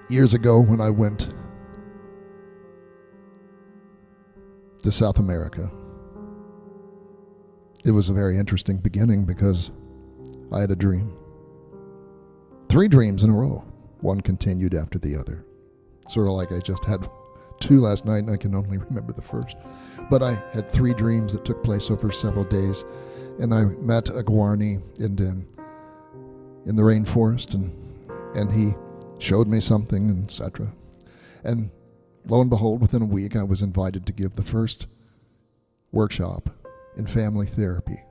Years ago when I went to South America, it was a very interesting beginning because I had a dream. 3 dreams in a row. One continued after the other. Sort of like I just had 2 last night and I can only remember the first. But I had 3 dreams that took place over several days. And I met a Guarani Indian in the rainforest, and he showed me something, etc. And lo and behold, within a week, I was invited to give the first workshop in family therapy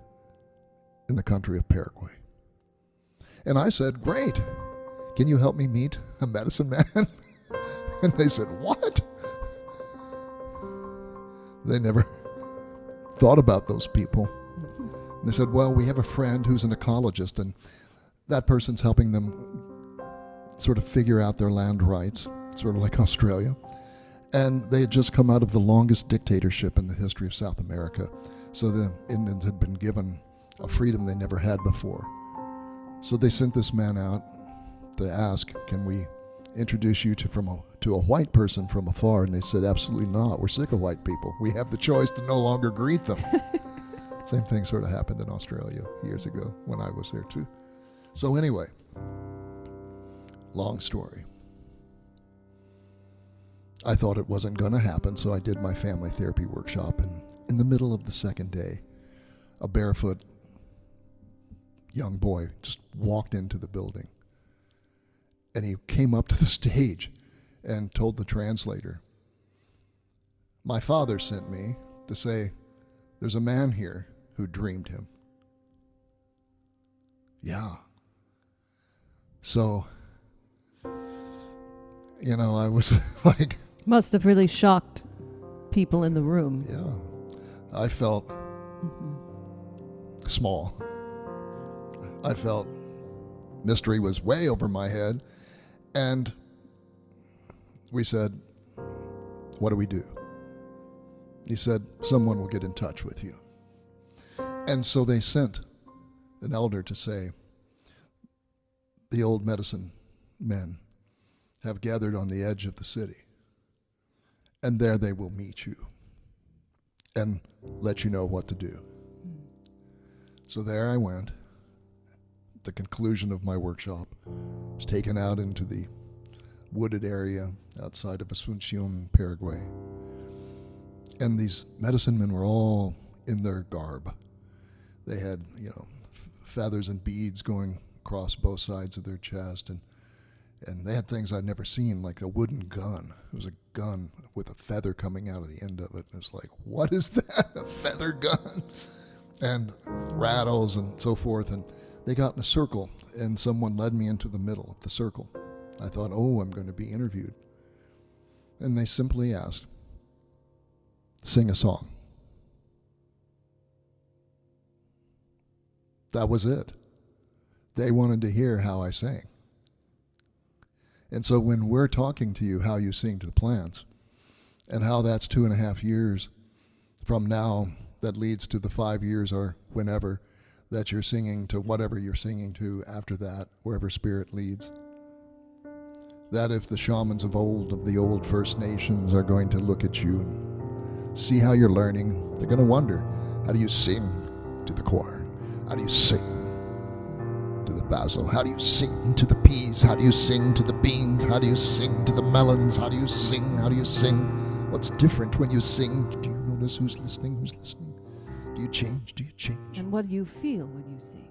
in the country of Paraguay. And I said, great, can you help me meet a medicine man? And they said, what? They never thought about those people. And they said, well, we have a friend who's an ecologist, and that person's helping them sort of figure out their land rights, sort of like Australia. And they had just come out of the longest dictatorship in the history of South America. So the Indians had been given a freedom they never had before. So they sent this man out to ask, can we introduce you to a white person from afar? And they said, absolutely not. We're sick of white people. We have the choice to no longer greet them. Same thing sort of happened in Australia years ago when I was there too. So anyway, long story. I thought it wasn't going to happen, so I did my family therapy workshop, and in the middle of the second day, a barefoot young boy just walked into the building. And he came up to the stage and told the translator, my father sent me to say, there's a man here who dreamed him. Yeah. So, I was like... Must have really shocked people in the room. Yeah. I felt small. I felt mystery was way over my head. And we said, what do we do? He said, someone will get in touch with you. And so they sent an elder to say, the old medicine men have gathered on the edge of the city, and there they will meet you and let you know what to do. So there I went. At the conclusion of my workshop, I was taken out into the wooded area outside of Asunción, Paraguay. And these medicine men were all in their garb. They had, feathers and beads going across both sides of their chest, and they had things I'd never seen, like a wooden gun. It was a gun with a feather coming out of the end of it. It was like, what is that? A feather gun? And rattles and so forth. And they got in a circle, and someone led me into the middle of the circle. I thought, I'm going to be interviewed. And they simply asked, sing a song. That was it. They wanted to hear how I sang. And so when we're talking to you how you sing to the plants, and how that's 2.5 years from now that leads to the 5 years or whenever that you're singing to whatever you're singing to after that, wherever spirit leads. That if the shamans of the old First Nations are going to look at you and see how you're learning, they're going to wonder, how do you sing to the corn? How do you sing to the basil? How do you sing to the peas? How do you sing to the beans? How do you sing to the melons? How do you sing? How do you sing? What's different when you sing? Do you notice who's listening? Who's listening? Do you change? Do you change? And what do you feel when you sing?